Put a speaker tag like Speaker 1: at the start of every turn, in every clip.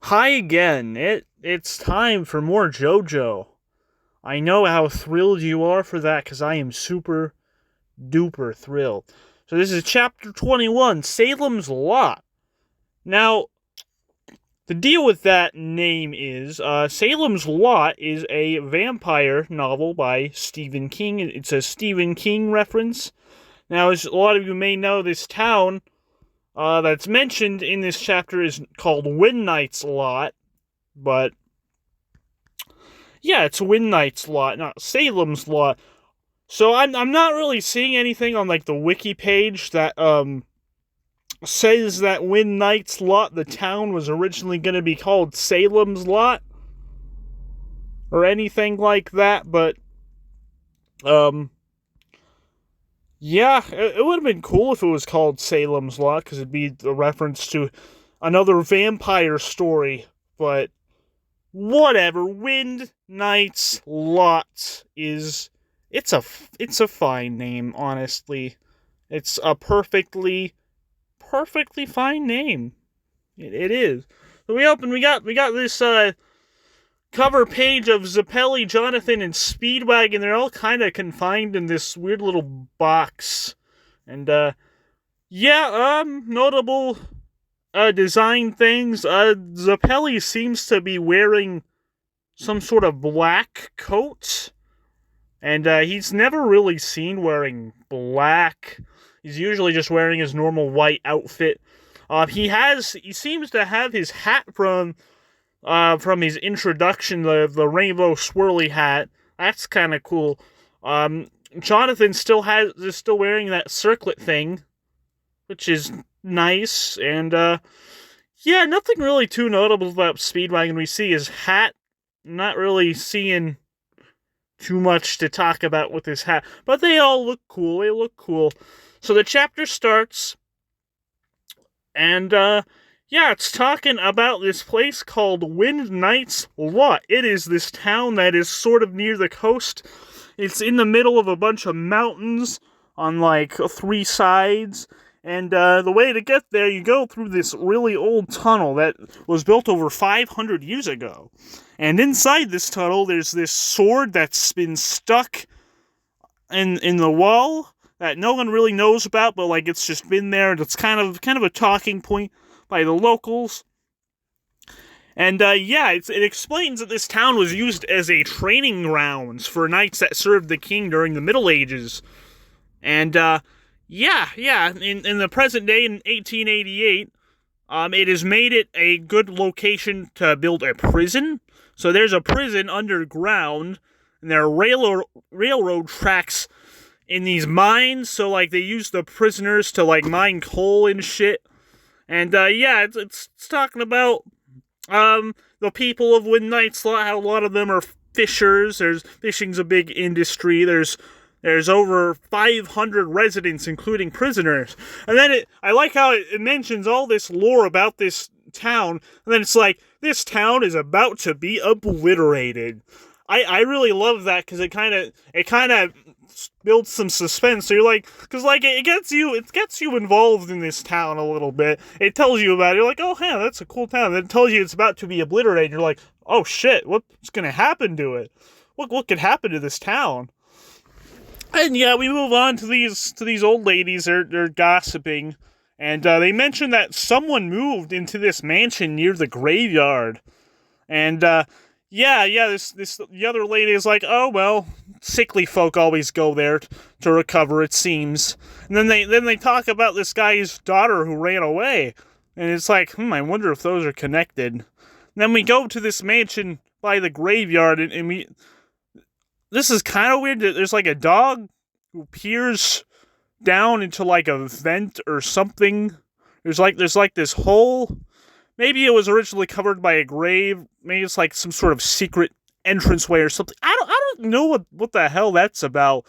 Speaker 1: Hi again. It's time for more JoJo. I know how thrilled you are for that because I am super duper thrilled. So this is chapter 21, Salem's Lot. Now, the deal with that name is Salem's Lot is a vampire novel by Stephen King. It's a Stephen King reference. Now, as a lot of you may know, this town that's mentioned in this chapter is called Windknight's Lot, but yeah, it's Windknight's Lot, not Salem's Lot. So I'm not really seeing anything on like the wiki page that says that Windknight's Lot, the town, was originally going to be called Salem's Lot or anything like that. But yeah, it would have been cool if it was called Salem's Lot because it'd be a reference to another vampire story. But whatever, Windknight's Lot is it's a fine name, honestly. It's a perfectly fine name. It is. So we got this cover page of Zappelli, Jonathan, and Speedwagon. They're all kind of confined in this weird little box. And notable design things. Zappelli seems to be wearing some sort of black coat. And he's never really seen wearing black. He's usually just wearing his normal white outfit. He seems to have his hat from his introduction, the rainbow swirly hat. That's kind of cool. Jonathan is still wearing that circlet thing, which is nice. And yeah, nothing really too notable about Speedwagon. We see his hat. Not really seeing too much to talk about with his hat, but they all look cool. So the chapter starts, and yeah, it's talking about this place called Windknight's Lot. It is this town that is sort of near the coast. It's in the middle of a bunch of mountains on like three sides. And the way to get there, you go through this really old tunnel that was built over 500 years ago. And inside this tunnel, there's this sword that's been stuck in the wall that no one really knows about, but like it's just been there. And it's kind of a talking point by the locals. And yeah, it explains that this town was used as a training grounds for knights that served the king during the Middle Ages. And yeah, in the present day, in 1888, it has made it a good location to build a prison. So there's a prison underground, and there are railroad tracks in these mines, so, like, they use the prisoners to, like, mine coal and shit. And, yeah, it's talking about, the people of Windknight's Lot, how a lot of them are fishers. Fishing's a big industry. There's over 500 residents, including prisoners. And then I like how it mentions all this lore about this town, and then it's like, this town is about to be obliterated. I really love that, because it kind of builds some suspense. So you're like, because like it gets you involved in this town a little bit. It tells you about it. You're like, oh yeah, that's a cool town. Then it tells you it's about to be obliterated. You're like, oh shit, what's gonna happen to it? What could happen to this town? And yeah, we move on to these old ladies. They're gossiping, and they mention that someone moved into this mansion near the graveyard. And yeah, the other lady is like, oh well, sickly folk always go there to recover, it seems. And then they talk about this guy's daughter who ran away, and it's like, I wonder if those are connected. And then we go to this mansion by the graveyard, and we. This is kind of weird. There's like a dog who peers down into like a vent or something. There's like this hole. Maybe it was originally covered by a grave. Maybe it's like some sort of secret entranceway or something. I don't know what the hell that's about.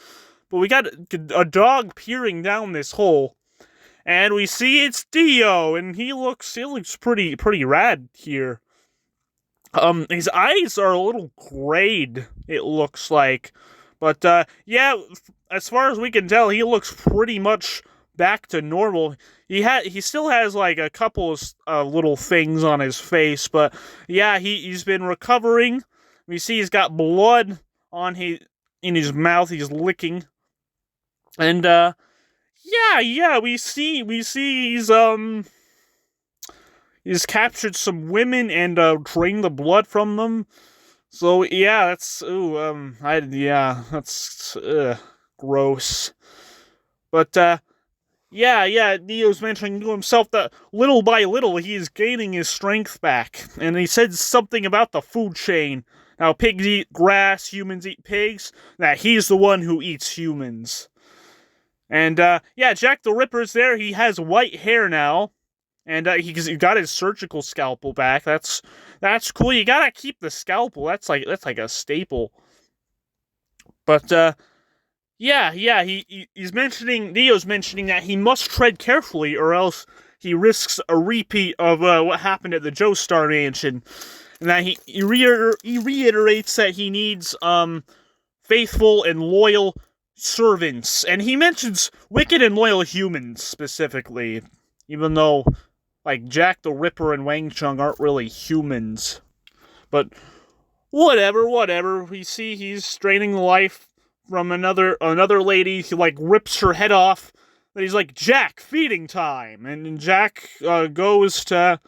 Speaker 1: But we got a dog peering down this hole, and we see it's Dio, and he looks pretty rad here. His eyes are a little grayed, it looks like. But, yeah, as far as we can tell, he looks pretty much back to normal. He still has like a couple of little things on his face, but yeah, he's been recovering. We see he's got blood on in his mouth. He's licking, and yeah, we see he's captured some women and drained the blood from them. So yeah, that's gross. But yeah, Neo's mentioning to himself that little by little he is gaining his strength back, and he said something about the food chain. Now pigs eat grass, humans eat pigs. That he's the one who eats humans. And yeah, Jack the Ripper's there. He has white hair now. And he got his surgical scalpel back. That's cool. You gotta keep the scalpel. That's like a staple. But yeah. Neo's mentioning that he must tread carefully, or else he risks a repeat of what happened at the Joestar Mansion. And that he reiterates that he needs faithful and loyal servants, and he mentions wicked and loyal humans specifically, even though, like, Jack the Ripper and Wang Chung aren't really humans. But whatever. We see he's straining the life from another lady. He, like, rips her head off. Then he's like, Jack, feeding time. And Jack goes to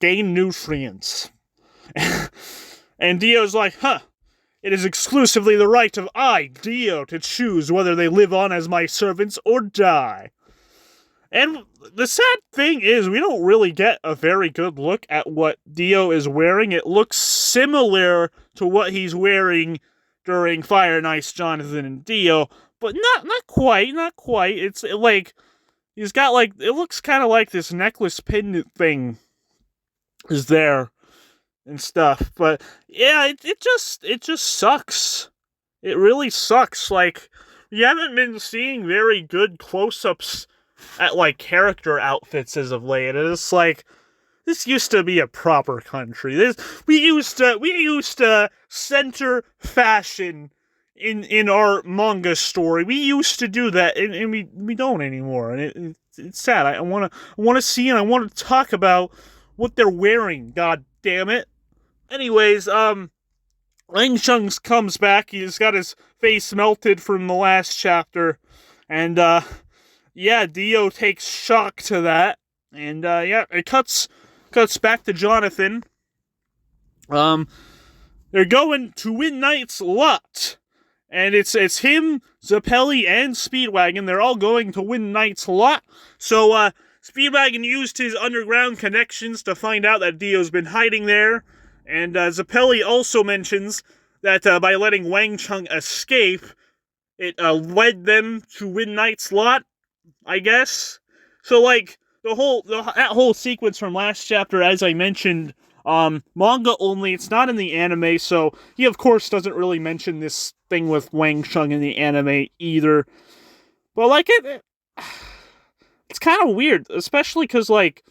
Speaker 1: gain nutrients. And Dio's like, it is exclusively the right of Dio, to choose whether they live on as my servants or die. And the sad thing is, we don't really get a very good look at what Dio is wearing. It looks similar to what he's wearing during Fire and Ice Jonathan and Dio, but not quite. It's like, he's got like, it looks kind of like this necklace pendant thing is there and stuff. But yeah, it just sucks. It really sucks. Like, we haven't been seeing very good close-ups at, like, character outfits as of late. It's like, this used to be a proper country. We used to center fashion in our manga story. We used to do that, and we don't anymore. And it's sad. I want to see, and I want to talk about what they're wearing. God damn it. Anyways, Wang Chung comes back. He's got his face melted from the last chapter, and yeah, Dio takes shock to that, and yeah, it cuts back to Jonathan. They're going to Windknight's lot, and it's him, Zappelli, and Speedwagon. They're all going to Windknight's lot. So Speedwagon used his underground connections to find out that Dio's been hiding there. And Zappelli also mentions that by letting Wang Chung escape, it led them to Windknight's lot, I guess. So, like, that whole sequence from last chapter, as I mentioned, manga only. It's not in the anime, so he, of course, doesn't really mention this thing with Wang Chung in the anime either. But, like, it's kind of weird, especially because, like,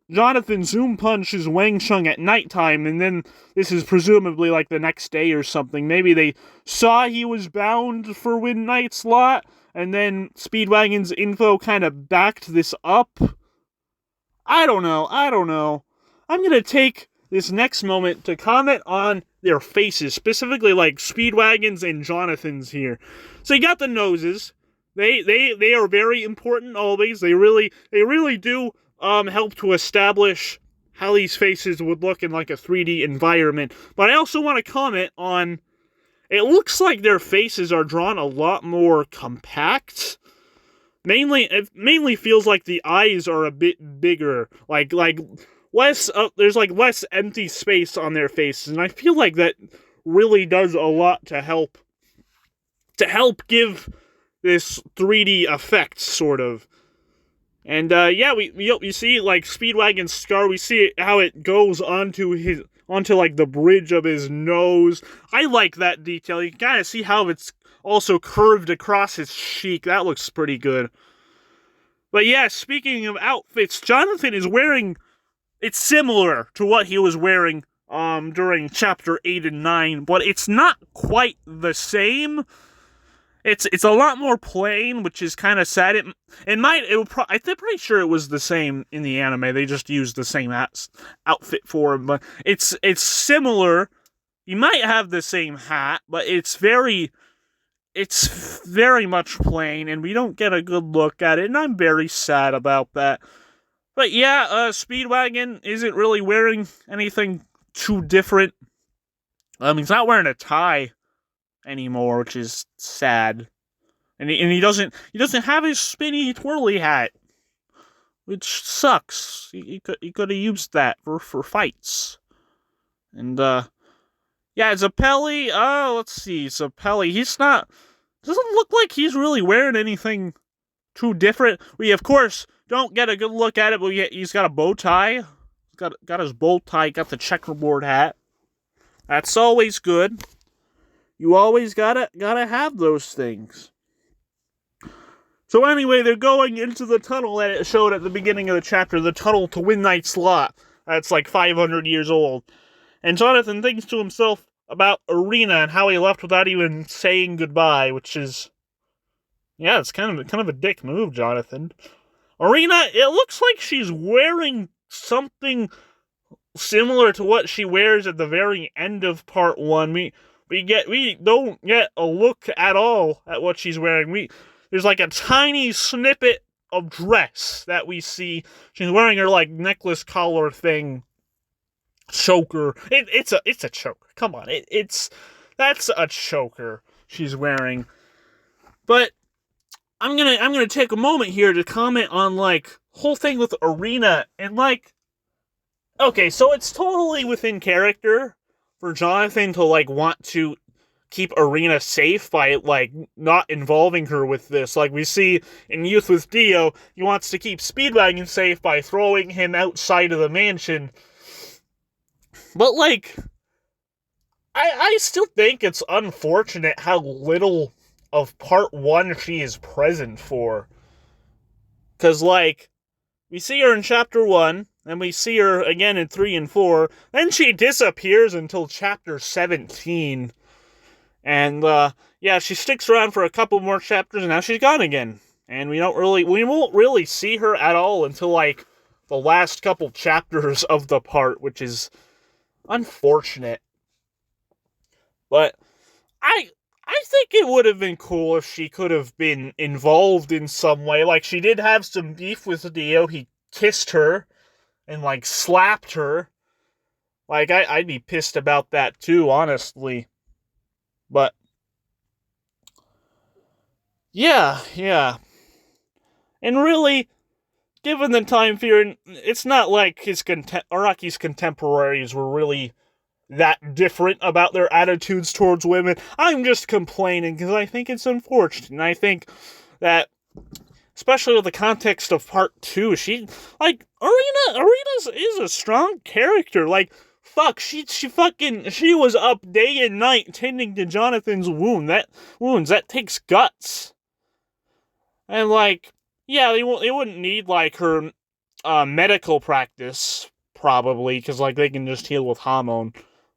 Speaker 1: Jonathan Zoom punches Wang Chung at nighttime, and then this is presumably like the next day or something. Maybe they saw he was bound for Windknight's lot, and then Speedwagon's info kind of backed this up. I don't know. I'm gonna take this next moment to comment on their faces, specifically like Speedwagon's and Jonathan's here. So you got the noses. They are very important always. They really do help to establish how these faces would look in like a 3D environment. But I also want to comment on, it looks like their faces are drawn a lot more compact. It mainly feels like the eyes are a bit bigger, like less. There's like less empty space on their faces, and I feel like that really does a lot to help give this 3D effect, sort of. And yeah, we see like Speedwagon's scar. We see how it goes onto like the bridge of his nose. I like that detail. You can kind of see how it's also curved across his cheek. That looks pretty good. But yeah, speaking of outfits, Jonathan is wearing, it's similar to what he was wearing during chapter 8 and 9, but it's not quite the same. It's a lot more plain, which is kind of sad. I'm pretty sure it was the same in the anime. They just used the same outfit for him, but it's similar. You might have the same hat, but it's very much plain, and we don't get a good look at it, and I'm very sad about that. But yeah, Speedwagon isn't really wearing anything too different. He's not wearing a tie anymore, which is sad. And he doesn't have his spinny twirly hat, which sucks. He could have used that for fights. And yeah, Zappelli. Let's see, Zappelli. Doesn't look like he's really wearing anything too different. We of course don't get a good look at it, but he's got a bow tie. He's got his bow tie. Got the checkerboard hat. That's always good. You always gotta have those things. So anyway, they're going into the tunnel that it showed at the beginning of the chapter, the tunnel to Windknight's Lot. That's like 500 years old. And Jonathan thinks to himself about Arena and how he left without even saying goodbye, which is, yeah, it's kind of a dick move, Jonathan. Arena, it looks like she's wearing something similar to what she wears at the very end of part 1. We don't get a look at all at what she's wearing. There's like a tiny snippet of dress that we see. She's wearing her like necklace collar thing, choker. It's a choker. Come on, that's a choker she's wearing. But I'm gonna take a moment here to comment on like whole thing with Arena and like. Okay, so it's totally within character for Jonathan to, like, want to keep Arena safe by, like, not involving her with this. Like we see in Youth with Dio, he wants to keep Speedwagon safe by throwing him outside of the mansion. But, like, I still think it's unfortunate how little of part 1 she is present for. Because, like, we see her in chapter 1, and we see her again in 3 and 4, then she disappears until chapter 17. And, yeah, she sticks around for a couple more chapters, and now she's gone again. And we won't really see her at all until, like, the last couple chapters of the part, which is unfortunate. But I think it would have been cool if she could have been involved in some way. Like, she did have some beef with Dio. He kissed her and, like, slapped her. Like, I'd be pissed about that, too, honestly. But, yeah. And really, given the time period, it's not like Araki's contemporaries were really that different about their attitudes towards women. I'm just complaining because I think it's unfortunate. And I think that, especially with the context of part 2, Arena is a strong character. Like, fuck, she was up day and night tending to Jonathan's wounds. That takes guts. And, like, yeah, they wouldn't need, like, her medical practice, probably, because, like, they can just heal with Hamon.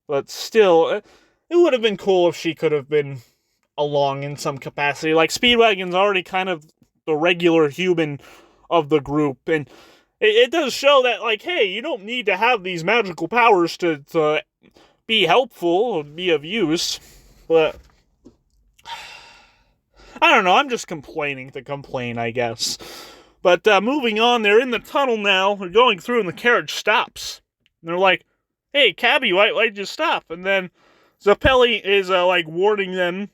Speaker 1: But still, it would have been cool if she could have been along in some capacity. Like, Speedwagon's already kind of the regular human of the group, and it does show that, like, hey, you don't need to have these magical powers to be helpful or be of use. But I don't know, I'm just complaining to complain, I guess. But moving on, they're in the tunnel now, they're going through and the carriage stops. And they're like, hey, Cabby, why'd you stop? And then Zappelli is, like, warning them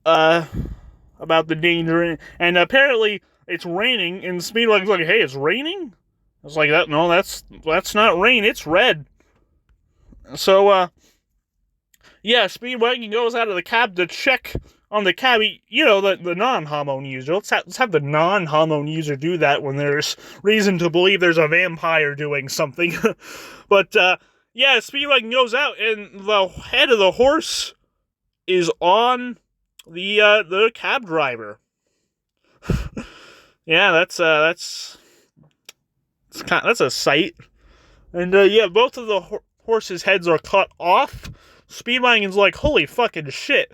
Speaker 1: about the danger, and apparently it's raining, and Speedwagon's like, hey, it's raining? I was like, no, that's not rain, it's red. So, yeah, Speedwagon goes out of the cab to check on the cabbie, the non-Hamon user. Let's have the non-Hamon user do that when there's reason to believe there's a vampire doing something. But, yeah, Speedwagon goes out, and the head of the horse is on the cab driver. Yeah, that's a sight. And, yeah, both of the horses' heads are cut off. Speedwagon's like, holy fucking shit.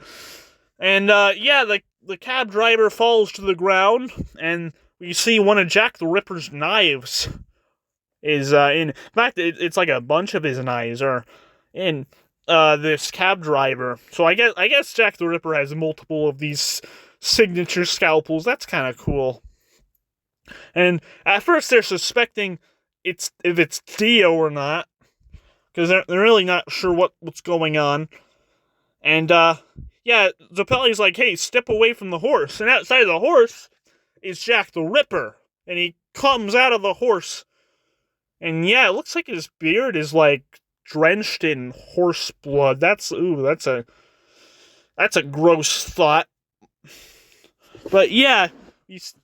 Speaker 1: And, yeah, the cab driver falls to the ground, and we see one of Jack the Ripper's knives is, in fact, it's like a bunch of his knives are in, this cab driver. So I guess Jack the Ripper has multiple of these signature scalpels. That's kind of cool. And at first they're suspecting if it's Dio or not, because they're really not sure what's going on. And, yeah, Zappelli's like, hey, step away from the horse. And outside of the horse is Jack the Ripper. And he comes out of the horse. And, yeah, it looks like his beard is, like, drenched in horse blood. That's a gross thought. But, yeah,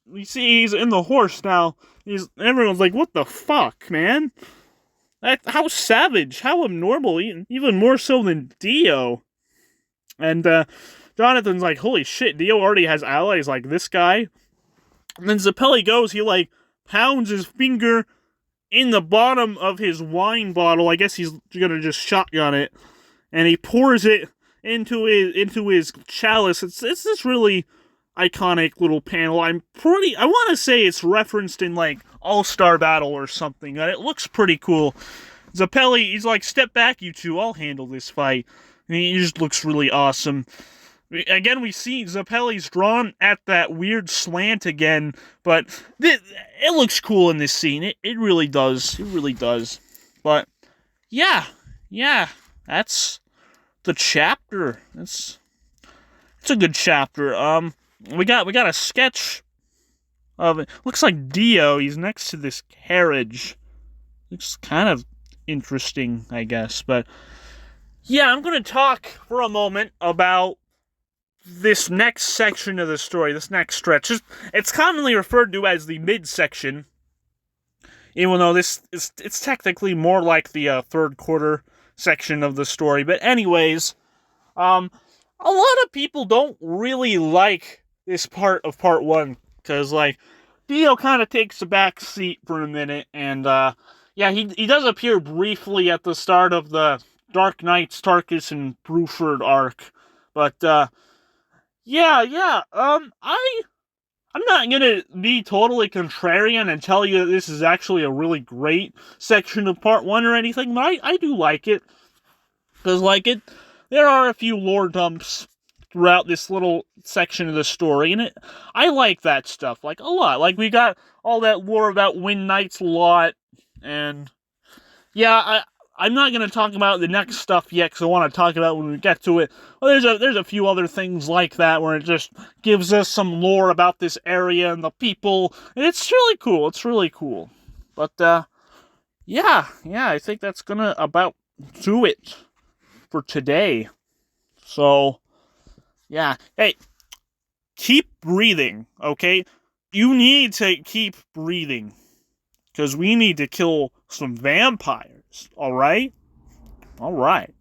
Speaker 1: we see he's in the horse now. Everyone's like, what the fuck, man? How savage, how abnormal, even more so than Dio. And, Jonathan's like, holy shit, Dio already has allies like this guy. And then Zappelli goes, he, like, pounds his finger in the bottom of his wine bottle. I guess he's gonna just shotgun it. And he pours it into his chalice. It's this really iconic little panel. I want to say it's referenced in, like, All-Star Battle or something. And it looks pretty cool. Zappelli, he's like, step back, you two, I'll handle this fight. And he just looks really awesome. Again, we see Zappelli's drawn at that weird slant again, but it looks cool in this scene. It really does. It really does. But, yeah, that's the chapter. It's a good chapter. We got a sketch of it. Looks like Dio, he's next to this carriage. Looks kind of interesting, I guess, but yeah, I'm going to talk for a moment about this next section of the story, this next stretch. It's commonly referred to as the midsection, even though it's technically more like the third quarter section of the story. But anyways, a lot of people don't really like this part of part one, because, like, Dio kind of takes a back seat for a minute, and, yeah, he does appear briefly at the start of the Dark Knights, Tarkus, and Bruford arc. But, yeah, I'm not gonna be totally contrarian and tell you that this is actually a really great section of part one or anything, but I do like it. Because, like, there are a few lore dumps throughout this little section of the story, and I like that stuff, like, a lot. Like, we got all that lore about Windknights a lot, and yeah, I'm not going to talk about the next stuff yet, because I want to talk about it when we get to it. Well, there's a few other things like that, where it just gives us some lore about this area and the people, and it's really cool, But, yeah, I think that's gonna about do it for today. So, yeah, hey, keep breathing, okay? You need to keep breathing, because we need to kill some vampires, alright? Alright.